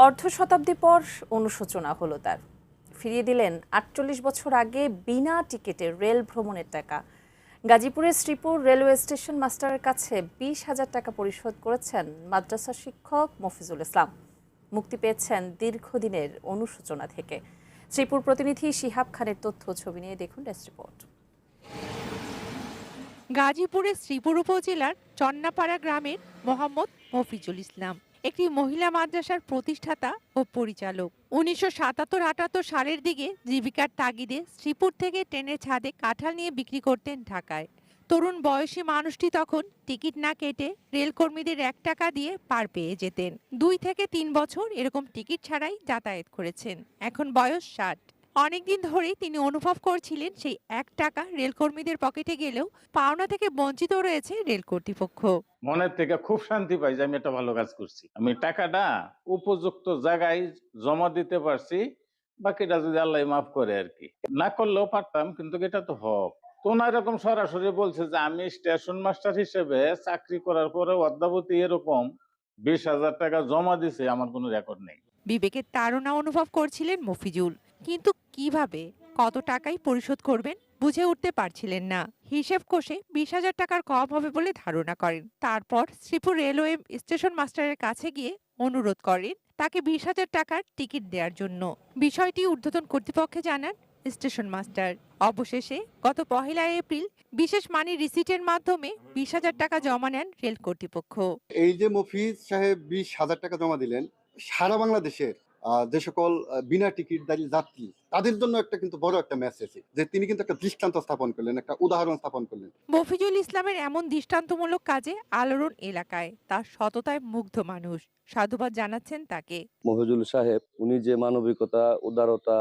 অর্ধ শতাব্দী পর অনুশোচনা হলো তার। ফিরিয়ে দিলেন ৪৮ বছর আগে বিনা টিকিটে রেল ভ্রমণের টাকা। গাজীপুরের শ্রীপুর রেলওয়ে স্টেশন মাস্টারের কাছে ২০,০০০ টাকা পরিশোধ করেছেন মাদ্রাসা শিক্ষক মফিজুল ইসলাম। মুক্তি পেয়েছেন দীর্ঘদিনের অনুশোচনা থেকে। শ্রীপুর প্রতিনিধি শিহাব খানের তথ্য ছবি নিয়ে দেখুন ডেস্ক রিপোর্ট। গাজীপুরের শ্রীপুর উপজেলার চন্নাপাড়া গ্রামের মোহাম্মদ মফিজুল ইসলাম একটি মহিলা মাদ্রাসার প্রতিষ্ঠাতা ও পরিচালক। ১৯৭৭-৭৮ সালের দিকে জীবিকার তাগিদে শ্রীপুর থেকে ট্রেনের ছাদে কাঁঠাল নিয়ে বিক্রি করতেন ঢাকায়। তরুণ বয়সী মানুষটি তখন টিকিট না কেটে রেলকর্মীদের ১ টাকা দিয়ে পার পেয়ে যেতেন। ২ থেকে ৩ বছর এরকম টিকিট ছাড়াই যাতায়াত করেছেন। এখন বয়স ৬০। অনেকদিন ধরেই তিনি অনুভব করছিলেন সেই ১ টাকা রেলকর্মীদের পকেটে গেলেও পাওনা থেকে বঞ্চিত রয়েছে রেল কর্তৃপক্ষ। মনের থেকে খুব শান্তি পাই যে আমি একটা ভালো কাজ করছি, আমি টাকাটা উপযুক্ত জায়গায় জমা দিতে পারছি। বাকিটা যদি আল্লাহ মাফ করে আর কি, না করলেও পারতাম, কিন্তু এটা তো হক তো না। এরকম সরাসরি বলছে যে আমি স্টেশন মাস্টার হিসেবে চাকরি করার পরে অদ্যাবধি এরকম ২০,০০০ টাকা জমা দিছে, আমার কোনো রেকর্ড নেই। বিবেকের তাড়না অনুভব করছিলেন মফিজুল, কিন্তু কিভাবে কত টাকাই পরিশোধ করবেন বুঝে উঠতে পারছিলেন না। হিসেব কষে ২০,০০০ টাকার কম হবে বলে ধারণা করেন। তারপর শ্রীপুর রেলওয়ে স্টেশন মাস্টারের কাছে গিয়ে অনুরোধ করেন তাকে ২০,০০০ টাকার টিকিট দেওয়ার জন্য। বিষয়টি ঊর্ধ্বতন কর্তৃপক্ষে জানান স্টেশন মাস্টার। অবশেষে গত ১লা এপ্রিল বিশেষ মানি রিসিটের মাধ্যমে ২০,০০০ টাকা জমা নেন রেল কর্তৃপক্ষ। এই যে মফিজ সাহেব ২০,০০০ টাকা জমা দিলেন, সারা বাংলাদেশের যে সকল বিনা টিকিটধারী যাত্রী তাদের জন্য একটা কিন্তু বড় একটা মেসেজ, যে তিনি কিন্তু একটা দৃষ্টান্ত স্থাপন করলেন, একটা উদাহরণ স্থাপন করলেন। মফিজুল ইসলামের এমন দৃষ্টান্তমূলক কাজে আলোড়ন এলাকায়। তার সততায় মুগ্ধ মানুষ সাধুবাদ জানাচ্ছেন তাকে। মফিজুল সাহেব উনি যে মানবিকতা, উদারতা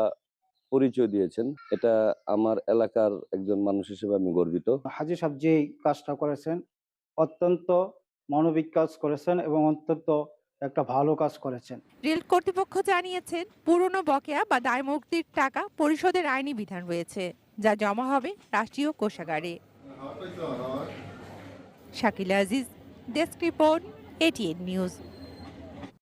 পরিচয় দিয়েছেন, এটা আমার এলাকার একজন মানুষ হিসেবে আমি গর্বিত। হাজী সাহেব যে কাজটা করেছেন অত্যন্ত মানবিক কাজ করেছেন এবং অত্যন্ত একটা ভালো কাজ করেছেন। রেল কর্তৃপক্ষ জানিয়েছেন পুরনো বকেয়া বা দায়মুক্তির টাকা পরিশোধের আইনি বিধান রয়েছে, যা জমা হবে রাষ্ট্রীয় কোষাগারে। Shakila Aziz, desk report, ATN news.